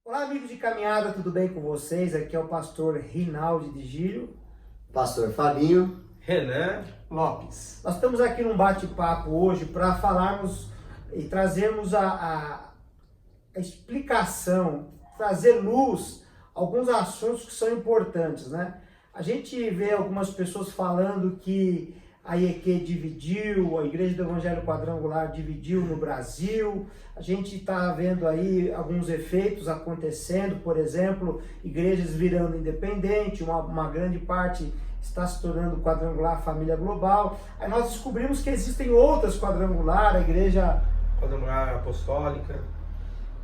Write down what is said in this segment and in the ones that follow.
Olá, amigos de caminhada, tudo bem com vocês? Aqui é o pastor Rinaldi de Gílio. Pastor Fabinho. Renan Lopes. Nós estamos aqui num bate-papo hoje para falarmos e trazermos a explicação, trazer luz a alguns assuntos que são importantes, né? A gente vê algumas pessoas falando que a IEQ dividiu, a Igreja do Evangelho Quadrangular dividiu no Brasil. A gente está vendo aí alguns efeitos acontecendo, por exemplo, igrejas virando independente, uma grande parte está se tornando quadrangular família global. Aí nós descobrimos que existem outras quadrangular, a igreja Quadrangular apostólica.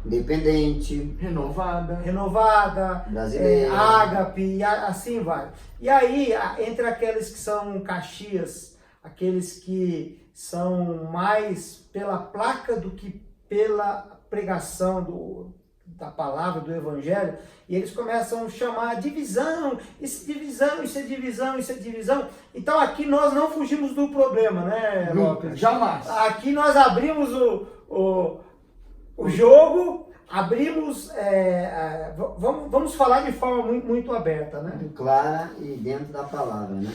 Independente. renovada, Brasileira. ágape, e assim vai. E aí, entre aqueles que são Caxias, aqueles que são mais pela placa do que pela pregação da palavra, do evangelho, e eles começam a chamar divisão, isso é divisão, isso é divisão, isso é divisão. Então aqui nós não fugimos do problema, né, Lopes? Jamais. Aqui nós abrimos o jogo, abrimos, vamos falar de forma muito aberta, né? Muito clara e dentro da palavra, né?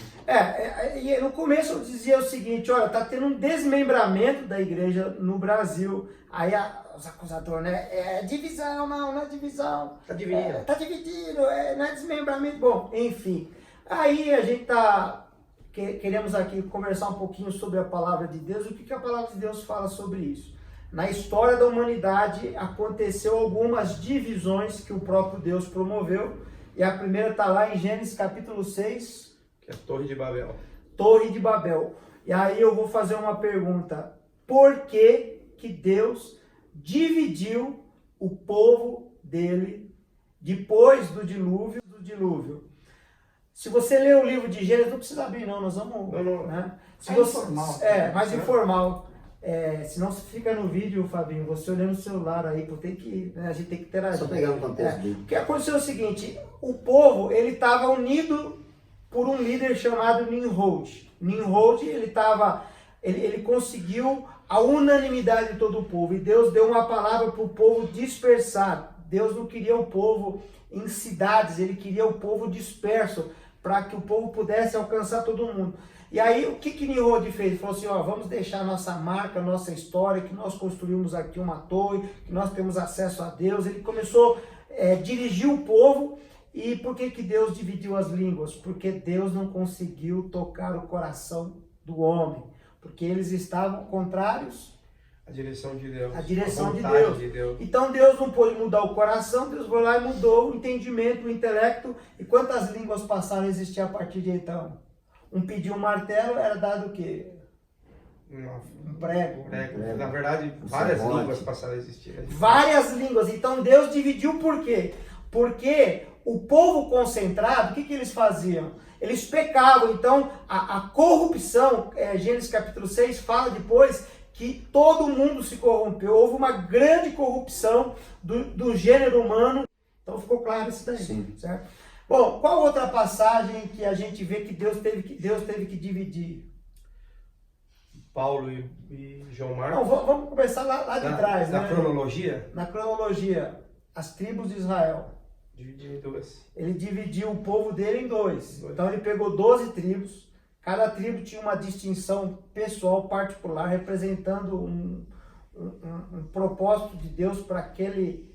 E no começo eu dizia o seguinte, olha, tá tendo um desmembramento da igreja no Brasil. Aí os acusadores, né? É divisão, não é divisão. Tá dividindo. Tá dividido, não é desmembramento. Bom, enfim. Aí a gente queremos aqui conversar um pouquinho sobre a palavra de Deus. O que a palavra de Deus fala sobre isso? Na história da humanidade aconteceu algumas divisões que o próprio Deus promoveu. E a primeira está lá em Gênesis capítulo 6. Que é a Torre de Babel. Torre de Babel. E aí eu vou fazer uma pergunta. Por que Deus dividiu o povo dele depois do dilúvio? Se você ler o livro de Gênesis, não precisa abrir não, nós vamos... Não. Né? Informal. Mais informal. Senão você fica no vídeo, Fabinho, você olhando o celular aí, porque a gente tem que interagir. Só pegar um contexto dele. O que aconteceu é o seguinte, o povo, ele estava unido por um líder chamado Nimrod. Nimrod, ele conseguiu a unanimidade de todo o povo, e Deus deu uma palavra para o povo dispersar. Deus não queria o povo em cidades, ele queria o povo disperso, para que o povo pudesse alcançar todo mundo. E aí, o que Nimrod fez? Ele falou assim, vamos deixar nossa marca, nossa história, que nós construímos aqui uma torre, que nós temos acesso a Deus. Ele começou a dirigir o povo. E por que Deus dividiu as línguas? Porque Deus não conseguiu tocar o coração do homem. Porque eles estavam contrários A direção de Deus. à direção a de vontade Deus. Então Deus não pôde mudar o coração, Deus foi lá e mudou o entendimento, o intelecto. E quantas línguas passaram a existir a partir de então? Um pediu um martelo, era dado o quê? Um prego. Na verdade, várias línguas passaram a existir. Várias línguas. Então Deus dividiu por quê? Porque o povo concentrado, o que eles faziam? Eles pecavam. Então a corrupção, Gênesis capítulo 6 fala depois que todo mundo se corrompeu. Houve uma grande corrupção do gênero humano. Então ficou claro isso daí. Sim. Certo? Bom, qual outra passagem que a gente vê que Deus teve que dividir? Paulo e João Marcos. Não, vamos começar lá de trás, né? Na cronologia, Na cronologia, as tribos de Israel. dividiu em duas. Ele dividiu o povo dele em dois. Então ele pegou 12 tribos. Cada tribo tinha uma distinção pessoal particular, representando um propósito de Deus para aquele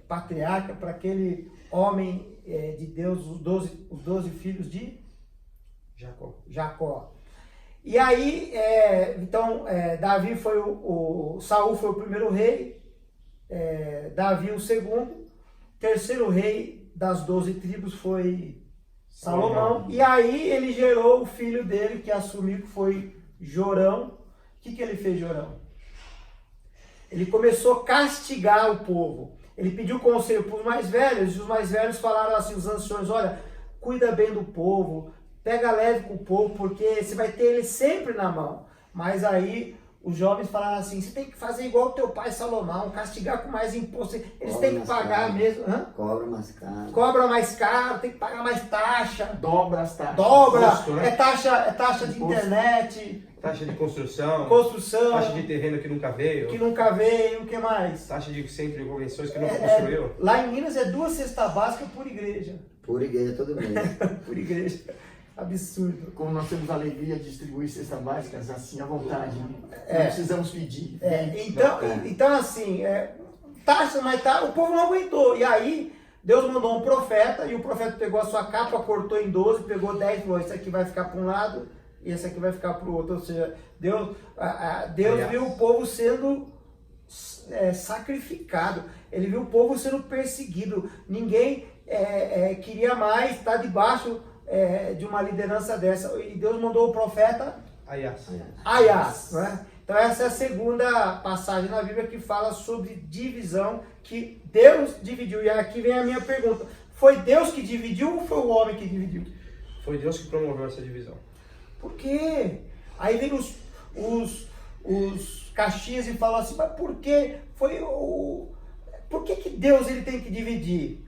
patriarca, para aquele homem de Deus, os 12 filhos de Jacó. E aí, Davi foi Saul foi o primeiro rei, Davi o segundo, terceiro rei das 12 tribos foi Salomão. E aí ele gerou o filho dele, que assumiu, que foi Jorão. O que ele fez, Jorão? Ele começou a castigar o povo. Ele pediu conselho para os mais velhos, e os mais velhos falaram assim, os anciões, olha, cuida bem do povo, pega leve com o povo, porque você vai ter ele sempre na mão. Mas aí os jovens falaram assim, você tem que fazer igual o teu pai Salomão, castigar com mais imposto, eles têm que pagar mesmo. Cobra mais caro. Cobra mais caro, tem que pagar mais taxa. Dobra as taxas. Dobra, Imposto, né? é taxa de internet. Taxa de construção, construção, taxa de terreno que nunca veio, que nunca veio, o que mais? taxa de centro de convenções que nunca construiu. Lá em Minas é 2 cestas básicas por igreja. Por igreja todo mês. Por igreja. Absurdo. Como nós temos a alegria de distribuir cestas básicas assim à vontade, né? É. Não precisamos pedir. Então assim, taxa, mas o povo não aguentou. E aí, Deus mandou um profeta, e o profeta pegou a sua capa, cortou em 12, pegou 10 e falou, esse aqui vai ficar para um lado, e esse aqui vai ficar para o outro. Ou seja, Deus viu o povo sendo sacrificado. Ele viu o povo sendo perseguido. Ninguém queria mais estar debaixo de uma liderança dessa. E Deus mandou o profeta Aias, né? Então essa é a segunda passagem na Bíblia que fala sobre divisão, que Deus dividiu. E aqui vem a minha pergunta. Foi Deus que dividiu ou foi o homem que dividiu? Foi Deus que promoveu essa divisão. Por quê? Aí vem os Caxias e falam assim, mas por que por que Deus ele tem que dividir?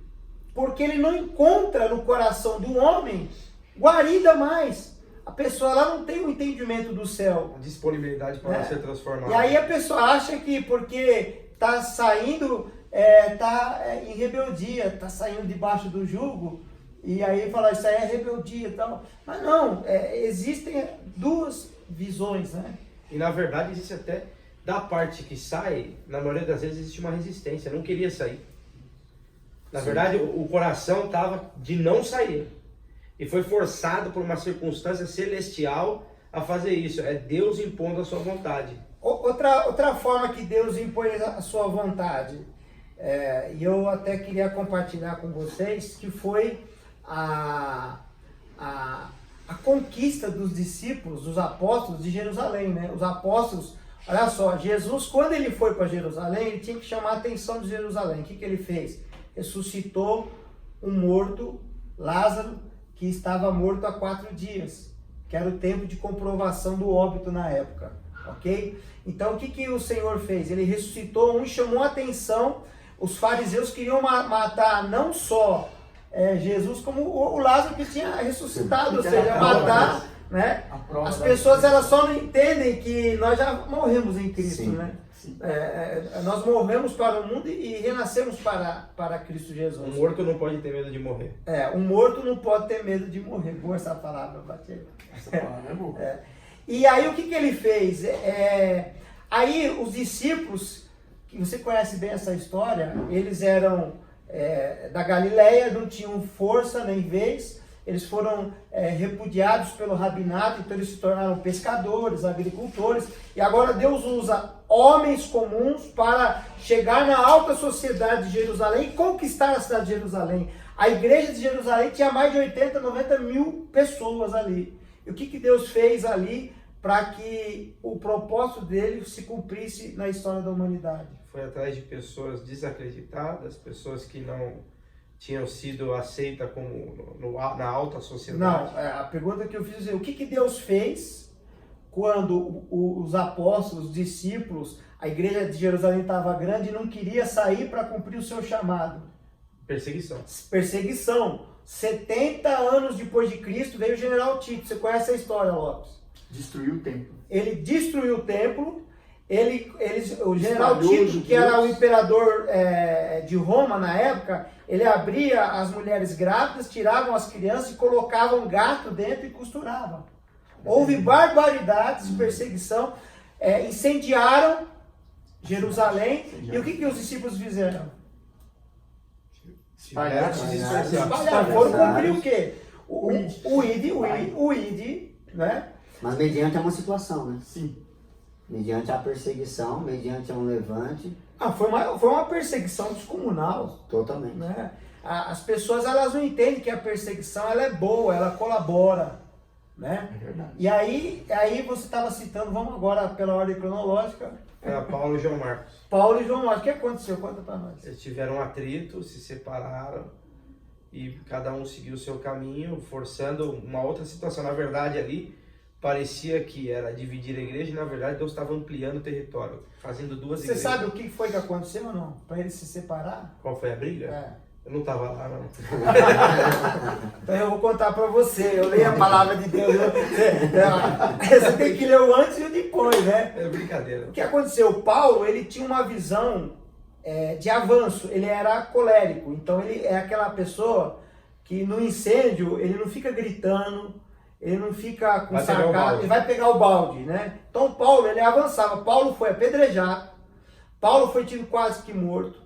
Porque ele não encontra no coração do homem guarida mais. A pessoa lá não tem o entendimento do céu. A disponibilidade para ser transformada. E aí a pessoa acha que porque está saindo, está em rebeldia, está saindo debaixo do jugo, e aí fala, isso aí é rebeldia e tal. Mas não, existem 2 visões, né? E na verdade existe até, da parte que sai, na maioria das vezes existe uma resistência, não queria sair. Na verdade o coração estava de não sair. E foi forçado por uma circunstância celestial a fazer isso. É Deus impondo a sua vontade. Outra forma que Deus impõe a sua vontade, e eu até queria compartilhar com vocês, que foi a conquista dos discípulos, dos apóstolos de Jerusalém, né? Os apóstolos, olha só, Jesus, quando ele foi para Jerusalém, ele tinha que chamar a atenção de Jerusalém. O que ele fez? Ressuscitou um morto, Lázaro, que estava morto há 4 dias, que era o tempo de comprovação do óbito na época, ok? Então o que o Senhor fez? Ele ressuscitou um e chamou a atenção. Os fariseus queriam matar não só Jesus, como o Lázaro que tinha ressuscitado, ou seja, matar, né? As pessoas elas só não entendem que nós já morremos em Cristo, Sim. né? Nós morremos para o mundo e renascemos para Cristo Jesus. Um morto não pode ter medo de morrer. Um morto não pode ter medo de morrer. Boa essa palavra, Batista. Essa palavra é boa. E aí o que ele fez? Aí os discípulos, que você conhece bem essa história, eles eram da Galileia, não tinham força nem vez. Eles foram repudiados pelo rabinato, então eles se tornaram pescadores, agricultores. E agora Deus usa homens comuns para chegar na alta sociedade de Jerusalém e conquistar a cidade de Jerusalém. A igreja de Jerusalém tinha mais de 80, 90 mil pessoas ali. E o que Deus fez ali para que o propósito dele se cumprisse na história da humanidade? Foi atrás de pessoas desacreditadas, pessoas que não tinham sido aceitas como na alta sociedade. Não, a pergunta que eu fiz é o que Deus fez quando os apóstolos, os discípulos, a igreja de Jerusalém estava grande e não queria sair para cumprir o seu chamado? Perseguição. Perseguição. 70 anos depois de Cristo veio o general Tito. Você conhece a história, Lopes? Destruiu o templo. Ele destruiu o templo. O general Espalhou Tito, os que era o judeus. imperador de Roma na época, ele abria as mulheres grávidas, tiravam as crianças e colocavam gato dentro e costuravam. Houve barbaridades, perseguição, incendiaram Jerusalém. E o que os discípulos fizeram? Espalharam. Espalharam. Foram cumprir o quê? O ID, né? Mas mediante uma situação, né? Sim. Mediante a perseguição, mediante um levante, Foi uma perseguição descomunal, totalmente. né? As pessoas elas não entendem que a perseguição ela é boa, ela colabora, né? É verdade. E aí você estava citando, vamos agora pela ordem cronológica, Era Paulo e João Marcos. Paulo e João Marcos. O que aconteceu? Conta para nós. Eles tiveram um atrito, se separaram e cada um seguiu o seu caminho, forçando uma outra situação. Na verdade, ali parecia que era dividir a igreja e, na verdade, Deus estava ampliando o território, fazendo 2 Você igrejas. sabe o que foi que aconteceu ou não? Para eles se separar? Qual foi a briga? É. Eu não estava lá, não. Então eu vou contar para você, eu leio a palavra de Deus, você tem que ler o antes e o depois, né? É brincadeira. O que aconteceu? Paulo, ele tinha uma visão de avanço, ele era colérico, então ele é aquela pessoa que no incêndio, ele não fica gritando, ele não fica com sarcasmo, ele vai pegar o balde, né? Então Paulo, ele avançava, Paulo foi apedrejado, Paulo foi tido quase que morto,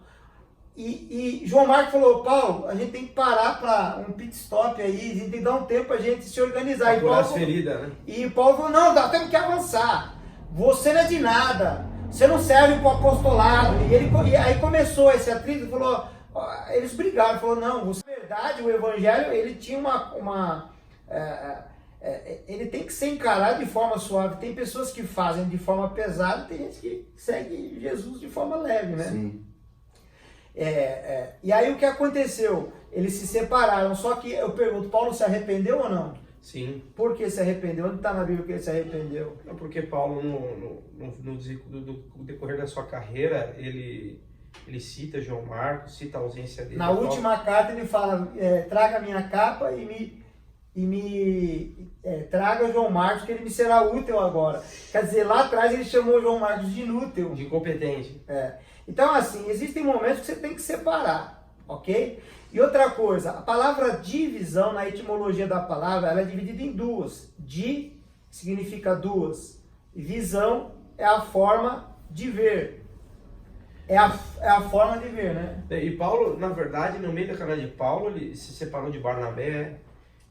e João Marcos falou, Paulo, a gente tem que parar para um pit stop aí, a gente tem que dar um tempo para a gente se organizar. Curar as feridas, né? E Paulo falou, não, temos que avançar, você não é de nada, você não serve para o apostolado. E aí começou esse atrito, falou, eles brigaram, falou, não, você, na verdade, o evangelho, ele tinha ele tem que ser encarado de forma suave. Tem pessoas que fazem de forma pesada, tem gente que segue Jesus de forma leve, né? Sim. E aí o que aconteceu? Eles se separaram, só que eu pergunto, Paulo se arrependeu ou não? Sim. Por que se arrependeu? Onde está na Bíblia que ele se arrependeu? Não, porque Paulo, no decorrer da sua carreira, ele cita João Marcos, cita a ausência dele. Na última carta ele fala, traga minha capa e me traga João Marcos, que ele me será útil agora. Quer dizer, lá atrás ele chamou João Marcos de inútil. De incompetente. Então, assim, existem momentos que você tem que separar, ok? E outra coisa, a palavra divisão, na etimologia da palavra, ela é dividida em duas. Di significa duas. E visão é a forma de ver. É a forma de ver, né? E Paulo, na verdade, no meio da carreira de Paulo, ele se separou de Barnabé,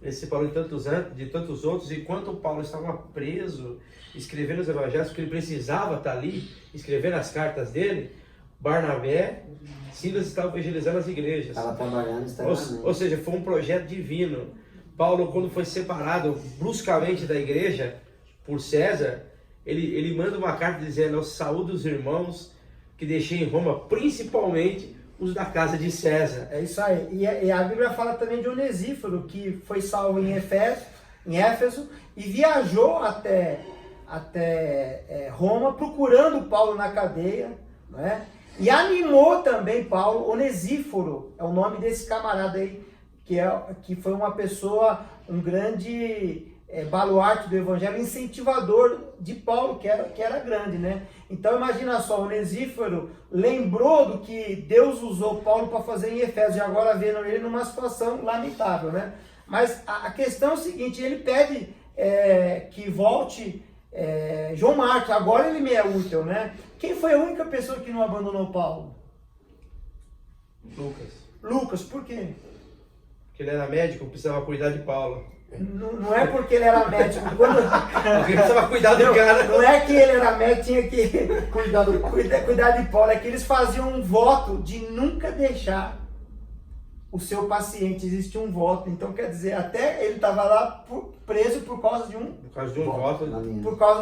ele se separou de tantos outros, e enquanto Paulo estava preso, escrevendo os evangelhos, porque ele precisava estar ali, escrevendo as cartas dele, Barnabé, Silas estavam evangelizando as igrejas. Estava trabalhando externamente. Ou seja, foi um projeto divino. Paulo, quando foi separado bruscamente da igreja por César, ele manda uma carta dizendo, eu saúdo os irmãos que deixei em Roma, principalmente os da casa de César. É isso aí. E a Bíblia fala também de Onesíforo, que foi salvo em Éfeso, e viajou até Roma, procurando Paulo na cadeia, né? E animou também Paulo. Onesíforo é o nome desse camarada aí, que foi uma pessoa, um grande baluarte do evangelho, incentivador de Paulo, que era grande, né? Então imagina só, Onesíforo lembrou do que Deus usou Paulo para fazer em Efésios, e agora vendo ele numa situação lamentável, né? Mas a questão é o seguinte, ele pede que volte João Marcos, agora ele me é útil, né? Quem foi a única pessoa que não abandonou Paulo? Lucas, por quê? Porque ele era médico, precisava cuidar de Paulo. Não é porque ele era médico. Porque ele precisava cuidar do cara. Não é que ele era médico, tinha que cuidar de Paulo. É que eles faziam um voto de nunca deixar o seu paciente. Existia um voto. Então, quer dizer, até ele estava lá preso por causa de um voto. Por causa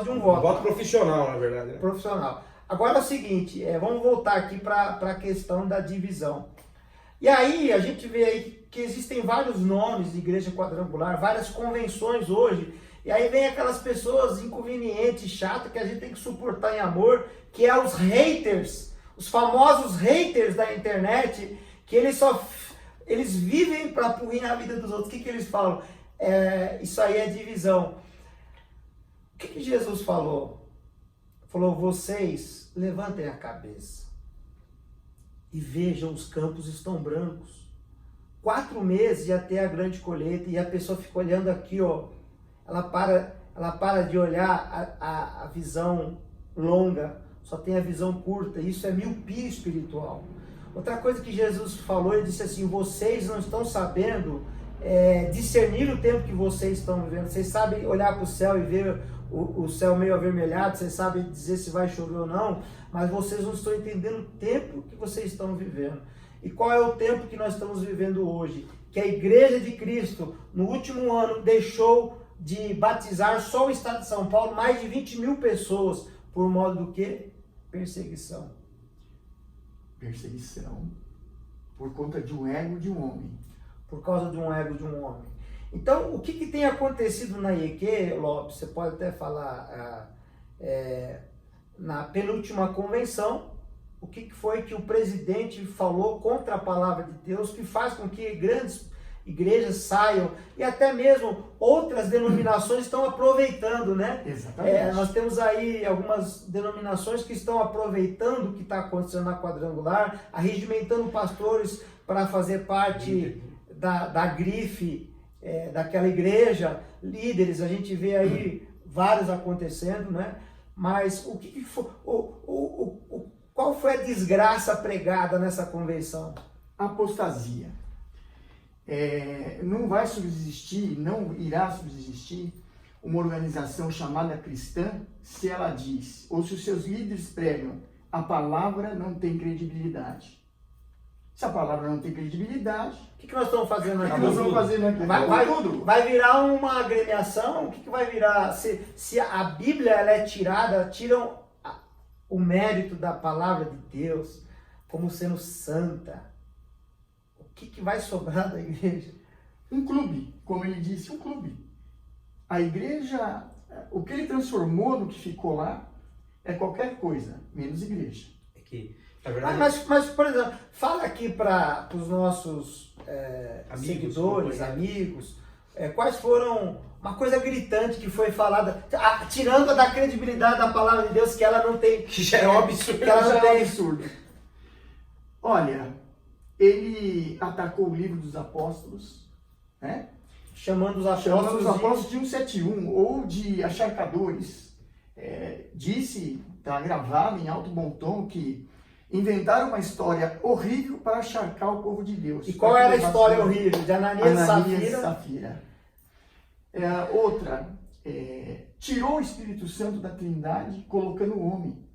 de um voto. Um voto profissional, na verdade. Né? Profissional. Agora é o seguinte, vamos voltar aqui para a questão da divisão. E aí a gente vê aí que existem vários nomes de igreja quadrangular, várias convenções hoje, e aí vem aquelas pessoas inconvenientes, chatas, que a gente tem que suportar em amor, que é os haters, os famosos haters da internet, que eles vivem para apurrinhar a vida dos outros. O que eles falam? Isso aí é divisão. O que Jesus falou? Falou, vocês levantem a cabeça e vejam, os campos estão brancos. 4 meses ia ter a grande colheita, e a pessoa fica olhando aqui, ó. Ela para de olhar a visão longa, só tem a visão curta. Isso é miopia espiritual. Outra coisa que Jesus falou, ele disse assim, vocês não estão sabendo discernir o tempo que vocês estão vivendo. Vocês sabem olhar para o céu e ver o céu meio avermelhado, vocês sabem dizer se vai chover ou não, mas vocês não estão entendendo o tempo que vocês estão vivendo. E qual é o tempo que nós estamos vivendo hoje? Que a Igreja de Cristo, no último ano, deixou de batizar só o estado de São Paulo mais de 20 mil pessoas, por modo do que? Perseguição. Perseguição por conta de um ego de um homem. Por causa de um ego de um homem. Então, o que tem acontecido na IEQ, Lopes, você pode até falar, na penúltima convenção, o que foi que o presidente falou contra a palavra de Deus, que faz com que grandes igrejas saiam, e até mesmo outras denominações estão aproveitando, né? Exatamente. Nós temos aí algumas denominações que estão aproveitando o que está acontecendo na Quadrangular, arregimentando pastores para fazer parte da grife daquela igreja, líderes, a gente vê aí vários acontecendo, né? Mas o que foi, qual foi a desgraça pregada nessa convenção? Apostasia. Não vai subsistir, não irá subsistir uma organização chamada cristã se ela diz, ou se os seus líderes pregam, a palavra não tem credibilidade. Se a palavra não tem credibilidade, O que nós estamos fazendo o aqui? que nós vamos fazer aqui? Vai virar uma agremiação? O que vai virar? Se a Bíblia ela é tirada, tiram o mérito da palavra de Deus como sendo santa. O que vai sobrar da igreja? Um clube, como ele disse, um clube. A igreja, o que ele transformou no que ficou lá é qualquer coisa, menos igreja. É que, na verdade, Mas, por exemplo, fala aqui para os nossos Amigos, seguidores, companheiros. amigos, quais foram uma coisa gritante que foi falada, tirando da credibilidade da palavra de Deus, que ela não tem... que já é um absurdo. Que ela não Já é um tem... absurdo. Olha, ele atacou o livro dos apóstolos, né? Chamando os Chamando os apóstolos apóstolos de 171 ou de acharcadores. Disse, está gravado em alto bom tom, que inventaram uma história horrível para acharcar o povo de Deus. E qual era a história horrível? De Ananias e Safira. Outra, tirou o Espírito Santo da Trindade, colocando o homem.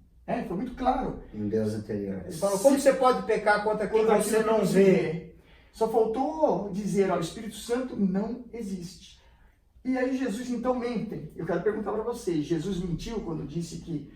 Foi muito claro. Em Deus anterior. Ele falou, como você pode pecar contra quem Contra você aquilo que não você vê? Só faltou dizer, ó, o Espírito Santo não existe. E aí Jesus então mente. Eu quero perguntar para vocês, Jesus mentiu quando disse que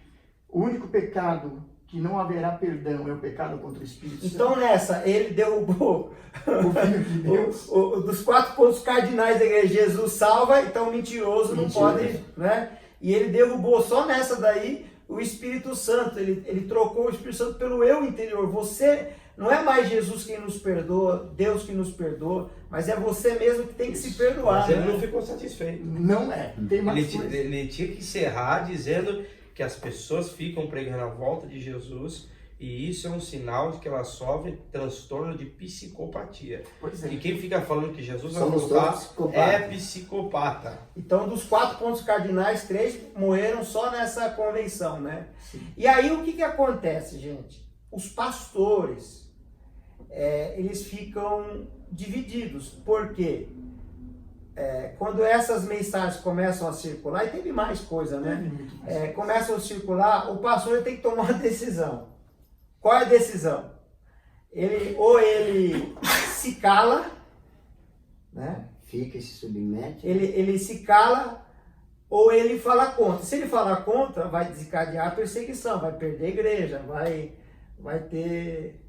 o único pecado que não haverá perdão é o pecado contra o Espírito Então Santo? nessa, ele derrubou O Filho de Deus. dos 4 pontos cardinais da igreja. Jesus salva, então mentiroso não Mentiroso. pode, né? E ele derrubou só nessa daí o Espírito Santo. Ele trocou o Espírito Santo pelo eu interior. Você, não é mais Jesus quem nos perdoa, Deus que nos perdoa, mas é você mesmo que tem que se perdoar. Mas ele né? não ficou satisfeito. Não é. Tem mais Ele, coisa. ele tinha que encerrar dizendo que as pessoas ficam pregando a volta de Jesus e isso é um sinal de que elas sofrem transtorno de psicopatia. Pois é. E quem fica falando que Jesus vai Somos voltar todos psicopatas. é psicopata. Então, dos 4 pontos cardinais, 3 morreram só nessa convenção, né? Sim. E aí, o que acontece, gente? Os pastores, eles ficam divididos. Por quê? Quando essas mensagens começam a circular, e teve mais coisa, né? Começam a circular, o pastor ele tem que tomar uma decisão. Qual é a decisão? Ou ele se cala, né? Fica e se submete. Ele se cala, ou ele fala contra. Se ele falar contra, vai desencadear a perseguição, vai perder a igreja, vai ter...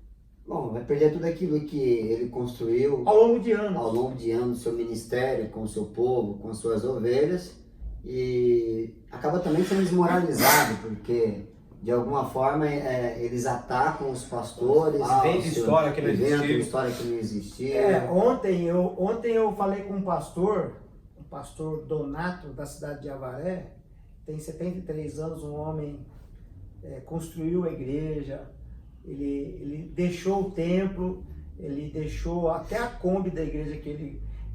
Bom, vai perder tudo aquilo que ele construiu Ao longo de anos. ao longo de anos, seu ministério, com o seu povo, com as suas ovelhas, e acaba também sendo desmoralizado, porque de alguma forma eles atacam os pastores, Inventa história que não inventam existiu. história que não existiu. Ontem eu falei com um pastor Donato, da cidade de Avaré, tem 73 anos, um homem, construiu a igreja, ele deixou o templo, ele deixou até a Kombi da igreja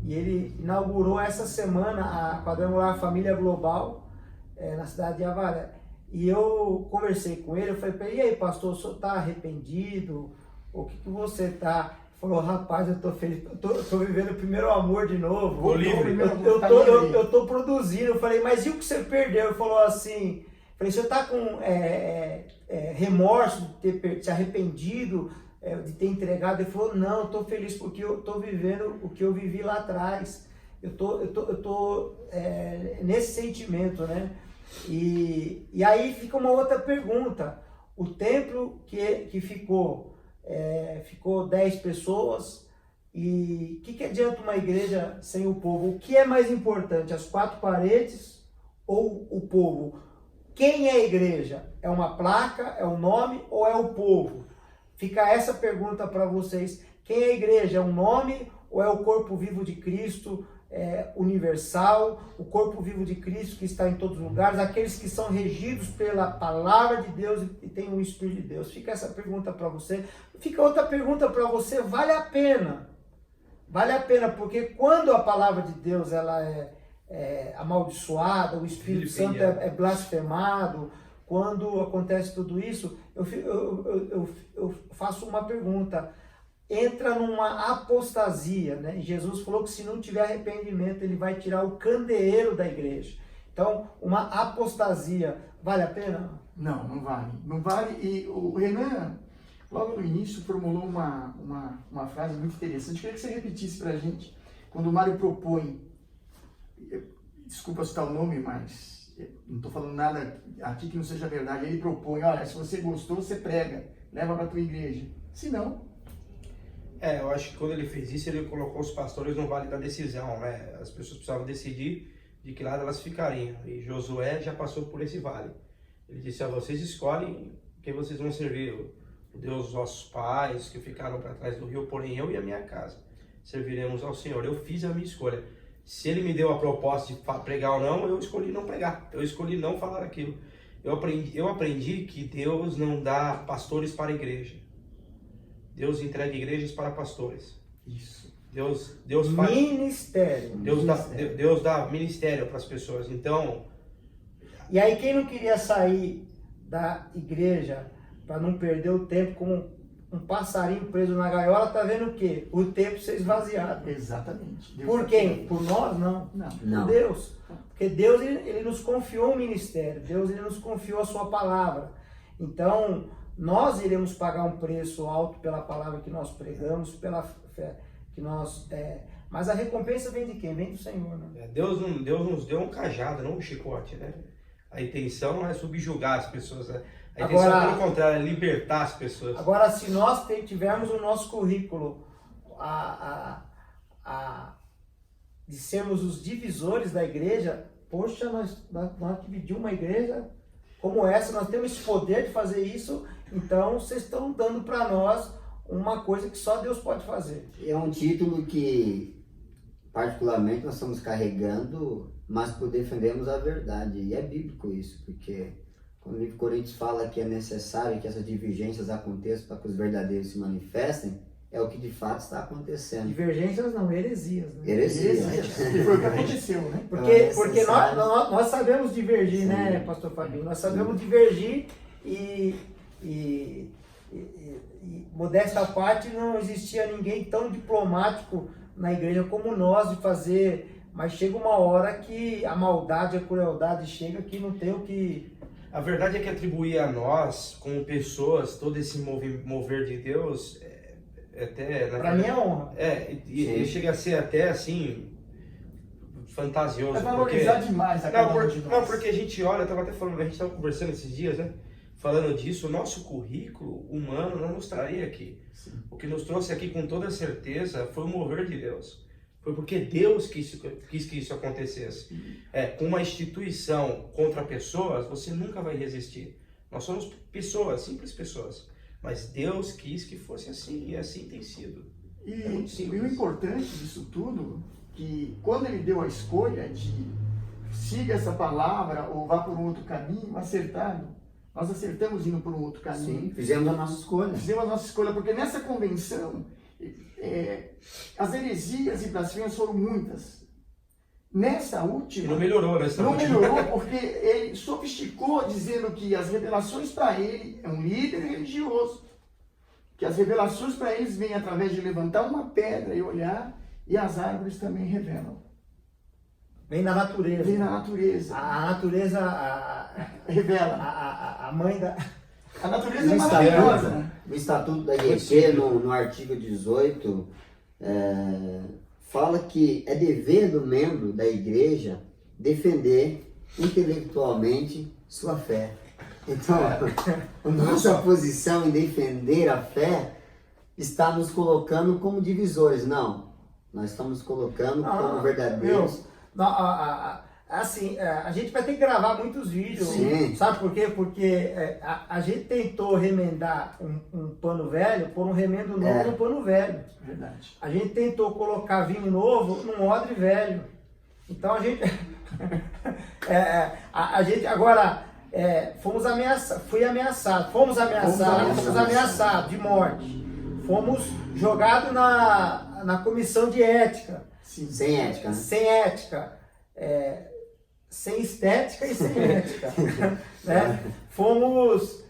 e ele inaugurou essa semana a Quadrangular Família Global na cidade de Avaré. E eu conversei com ele, eu falei para ele, e aí pastor, o senhor está arrependido? O que você está? Ele falou, rapaz, eu estou feliz, eu tô vivendo o primeiro amor de novo. Tô livre. Eu tô produzindo. Eu falei, mas e o que você perdeu? Ele falou assim, falei, você está com remorso de ter se arrependido, de ter entregado? Ele falou, não, eu estou feliz porque eu estou vivendo o que eu vivi lá atrás. Eu tô nesse sentimento, né? E aí fica uma outra pergunta. O templo que ficou 10 pessoas, e o que adianta uma igreja sem o povo? O que é mais importante, as 4 paredes ou o povo? quem é a igreja? É uma placa, é um nome ou é o povo? Fica essa pergunta para vocês. Quem é a igreja? É um nome ou é o corpo vivo de Cristo universal? O corpo vivo de Cristo que está em todos os lugares, aqueles que são regidos pela palavra de Deus e têm o Espírito de Deus. Fica essa pergunta para você. Fica outra pergunta para você. Vale a pena? Vale a pena, porque quando a palavra de Deus ela é amaldiçoada, o Espírito Santo é blasfemado, quando acontece tudo isso, eu faço uma pergunta. Entra numa apostasia, né? Jesus falou que se não tiver arrependimento, ele vai tirar o candeeiro da igreja. Então, uma apostasia, vale a pena? Não, não vale. Não vale. E o Renan, logo no início, formulou uma frase muito interessante. Eu queria que você repetisse para a gente. Quando o Mário propõe, desculpa citar o nome, mas não estou falando nada aqui que não seja verdade. Ele propõe, olha, se você gostou, você prega, leva para a tua igreja. Se não... Eu acho que quando ele fez isso, ele colocou os pastores no vale da decisão, né? As pessoas precisavam decidir de que lado elas ficariam. E Josué já passou por esse vale. Ele disse, vocês escolhem quem vocês vão servir. O Deus dos nossos pais, que ficaram para trás do rio, porém eu e a minha casa serviremos ao Senhor. Eu fiz a minha escolha. Se ele me deu a proposta de pregar ou não, eu escolhi não pregar. Eu escolhi não falar aquilo. Eu aprendi que Deus não dá pastores para a igreja. Deus entrega igrejas para pastores. Isso. Deus faz... Ministério. Deus dá ministério para as pessoas. Então... E aí quem não queria sair da igreja para não perder o tempo como um passarinho preso na gaiola, tá vendo o quê? O tempo ser esvaziado. Exatamente. Deus Por quem? Por nós? Não. Não. Por Deus. Porque Deus ele nos confiou o ministério. Deus ele nos confiou a sua palavra. Então... nós iremos pagar um preço alto pela palavra que nós pregamos, pela fé que nós... mas a recompensa vem de quem? Vem do Senhor, né? Deus nos deu um cajado, não um chicote, né? A intenção não é subjugar as pessoas, né? A intenção, pelo contrário, é libertar as pessoas. Agora, se nós tivermos o nosso currículo de sermos os divisores da igreja, poxa, nós dividimos uma igreja como essa, nós temos esse poder de fazer isso, então vocês estão dando para nós uma coisa que só Deus pode fazer. É um título que, particularmente, nós estamos carregando, mas por defendermos a verdade. E é bíblico isso, porque quando o livro de Coríntios fala que é necessário que essas divergências aconteçam para que os verdadeiros se manifestem, é o que de fato está acontecendo. Divergências não, heresias. Né? Heresias. Que foi o que aconteceu, né? Porque nós sabemos divergir, sim, né, pastor Fabinho? Nós sabemos divergir e modesta à parte, não existia ninguém tão diplomático na igreja como nós de fazer, mas chega uma hora que a maldade, a crueldade chega que não tem o que... A verdade é que atribuir a nós, como pessoas, todo esse mover de Deus... até, para mim é honra. E chega a ser até assim fantasioso. É valorizar demais a cada um de nós. Não, porque a gente olha, a gente estava conversando esses dias, né? Falando disso, o nosso currículo humano não nos traria aqui. Sim. O que nos trouxe aqui com toda certeza foi o mover de Deus. Foi porque Deus quis que isso acontecesse. Com uma instituição contra pessoas, você nunca vai resistir. Nós somos pessoas, simples pessoas. Mas Deus quis que fosse assim, e assim tem sido. E o importante disso tudo, que quando ele deu a escolha de siga essa palavra ou vá por um outro caminho, nós acertamos indo por um outro caminho. Sim, fizemos a nossa escolha. Fizemos a nossa escolha, porque nessa convenção, as heresias e blasfêmias foram muitas. Nessa última... Não melhorou, né? Não melhorou, porque ele sofisticou dizendo que as revelações para ele é um líder religioso. Que as revelações para eles vêm através de levantar uma pedra e olhar, e as árvores também revelam. Vem da natureza. Vem da natureza. A natureza revela. A mãe da... A natureza é maravilhosa. Né? No Estatuto da IEP, no artigo 18, fala que é dever do membro da igreja defender intelectualmente sua fé. Então, a nossa posição em defender a fé está nos colocando como divisores. Não, nós estamos colocando como verdadeiros. assim, a gente vai ter que gravar muitos vídeos, Sim. sabe por quê? Porque a gente tentou remendar um pano velho por um remendo novo no pano velho. Verdade. A gente tentou colocar vinho novo num odre velho. Então a gente... a gente agora... fomos ameaçados de morte. Fomos jogados na comissão de ética. Sim. Sem ética, né? Sem ética. Sem estética e sem ética. Né? Fomos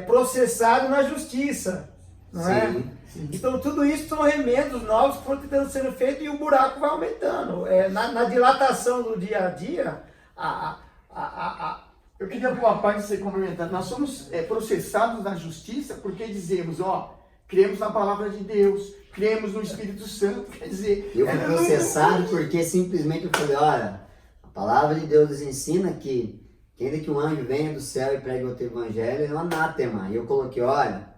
processados na justiça. Não é? Sim. Então tudo isso são remendos novos que foram tentando sendo feitos e o buraco vai aumentando. Na dilatação do dia a dia, Eu queria pôr a parte de você complementar. Nós somos processados na justiça porque dizemos, cremos na palavra de Deus, cremos no Espírito Santo. Quer dizer, Eu fui processado porque simplesmente eu falei, olha, a palavra de Deus nos ensina que ainda que um anjo venha do céu e pregue outro evangelho, é um anátema. E eu coloquei, olha,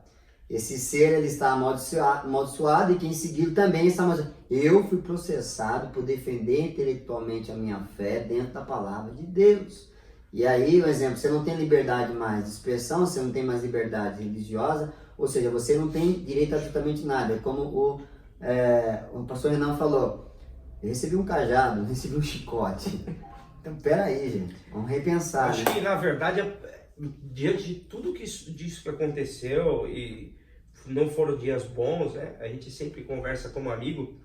esse ser ele está amaldiçoado e quem seguiu também está amaldiçoado. Eu fui processado por defender intelectualmente a minha fé dentro da palavra de Deus. E aí, por exemplo, você não tem liberdade mais de expressão, você não tem mais liberdade religiosa, ou seja, você não tem direito a absolutamente nada. Como o pastor Renan falou, eu recebi um cajado, eu recebi um chicote. Então, peraí, gente, vamos repensar. Acho que, na verdade, diante de tudo disso que aconteceu, e não foram dias bons, né? A gente sempre conversa como amigo,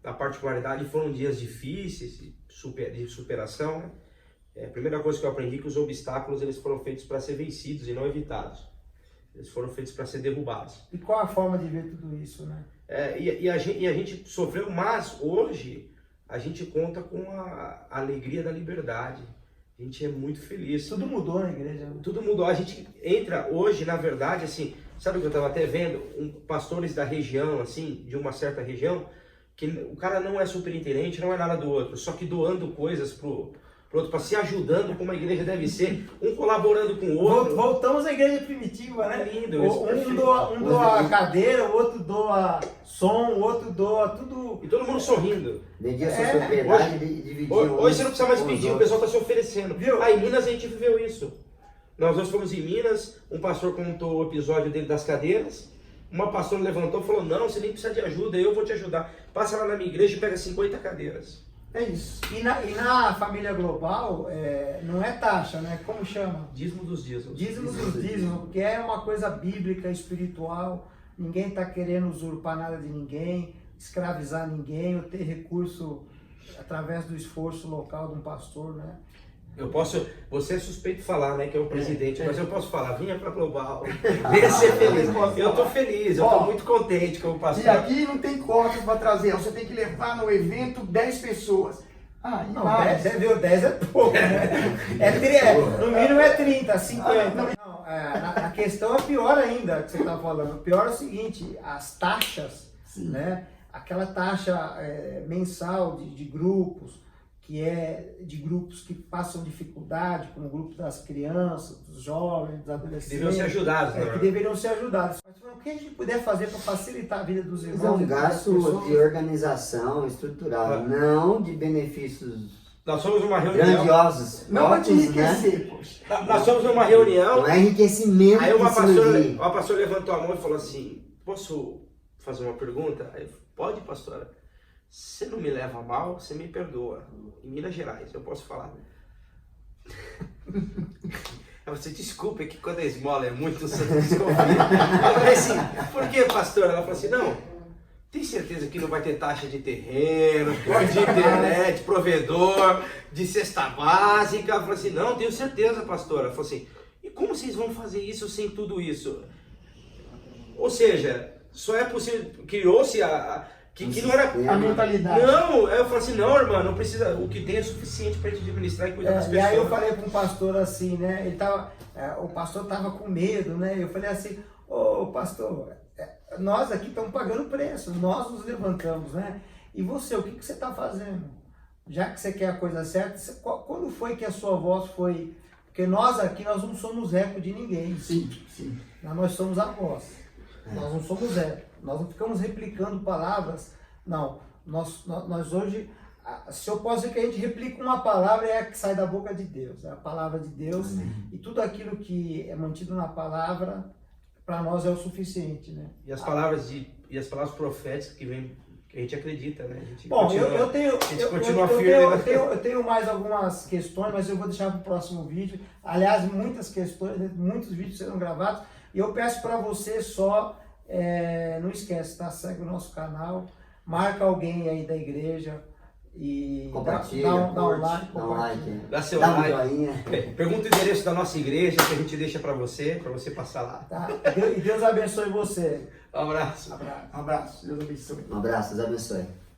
na particularidade foram dias difíceis, de superação, né? A primeira coisa que eu aprendi é que os obstáculos eles foram feitos para ser vencidos e não evitados. Eles foram feitos para ser derrubados. e qual a forma de ver tudo isso, né? E a gente sofreu, mas hoje a gente conta com a alegria da liberdade. A gente é muito feliz. Tudo mudou na igreja. Né? Tudo mudou. A gente entra hoje, na verdade, assim, sabe o que eu estava até vendo? Pastores da região, assim, de uma certa região, que o cara não é superintendente, não é nada do outro, só que doando coisas pro outro, para se ajudando como a igreja deve ser, um colaborando com o outro. Voltamos à igreja primitiva, né? É lindo. Um doa a cadeira, o outro doa som, o outro doa tudo. E todo mundo sorrindo. Vendia sua propriedade e dividia. Hoje você não precisa mais pedir, o pessoal está se oferecendo. Viu? Aí em Minas a gente viveu isso. Nós fomos em Minas, um pastor contou o episódio dele das cadeiras, uma pastora levantou e falou, não, você nem precisa de ajuda, eu vou te ajudar. Passa lá na minha igreja e pega 50 cadeiras. É isso. E na família global, não é taxa, né? Como chama? Dízimo dos dízimos. Dízimo dos dízimos, porque é uma coisa bíblica, espiritual. Ninguém está querendo usurpar nada de ninguém, escravizar ninguém, ou ter recurso através do esforço local de um pastor, né? Você é suspeito de falar, né, que é o presidente, mas eu posso falar, venha para Global, venha ser feliz. Eu estou feliz, eu estou muito contente como pastor. E aqui não tem cotas para trazer, você tem que levar no evento 10 pessoas. Não, 10 é pouco, né? No mínimo é 30, 50. Não, a questão é pior ainda que você está falando. O pior é o seguinte, as taxas, né? Aquela taxa mensal de grupos, que é de grupos que passam dificuldade, como o grupo das crianças, dos jovens, dos adolescentes. Deveriam ser ajudados, né? Que deveriam ser ajudados. Mas o que a gente puder fazer para facilitar a vida dos irmãos? É um gasto de organização estrutural, não de benefícios Nós somos numa reunião. grandiosos. Não para te ótimos, né? enriquecer, poxa. Nós somos numa reunião. Não é enriquecimento. Aí uma em cima de- pastora levantou a mão e falou assim, posso fazer uma pergunta? Aí eu, pode, pastora. Você não me leva a mal, você me perdoa. Em Minas Gerais, eu posso falar. Você desculpa, é que quando a esmola é muito, você desconfia. Eu falei assim, por que, pastora? Ela falou assim, não, tem certeza que não vai ter taxa de terreno, de internet, provedor, de cesta básica? Eu falei assim, não, tenho certeza, pastora. Ela falou assim, e como vocês vão fazer isso sem tudo isso? Ou seja, só é possível, criou-se que não era A mentalidade. não, eu falei assim, não, irmã, não precisa, o que tem é suficiente para a gente administrar e cuidar das E pessoas. aí eu falei para um pastor assim, né? O pastor estava com medo, né? Eu falei assim, ô pastor, nós aqui estamos pagando preço, nós nos levantamos, né? E você, o que você está fazendo? Já que você quer a coisa certa, quando foi que a sua voz foi... Porque nós aqui, nós não somos eco de ninguém. Sim, sim. Nós somos a voz. Nós não somos eco. Nós não ficamos replicando palavras. Não. Nós hoje, se eu posso dizer que a gente replica uma palavra, é a que sai da boca de Deus. É a palavra de Deus. Amém. E tudo aquilo que é mantido na palavra, para nós é o suficiente, né? E as palavras proféticas que a gente acredita, né? A gente Bom, continua, eu tenho, a gente eu, continua eu, firme, tenho, né? eu tenho mais algumas questões, mas eu vou deixar para o próximo vídeo. Aliás, muitas questões, muitos vídeos serão gravados. E eu peço para você só, não esquece, tá? Segue o nosso canal, marca alguém aí da igreja e Compartilha, dá um curte, like, dá um compartilha. like, Dá seu dá um like. joinha. Pergunta o endereço da nossa igreja que a gente deixa para você passar lá. Tá? E Deus abençoe você. Um abraço. Abraço. Um abraço, Deus abençoe. Um abraço, Deus abençoe.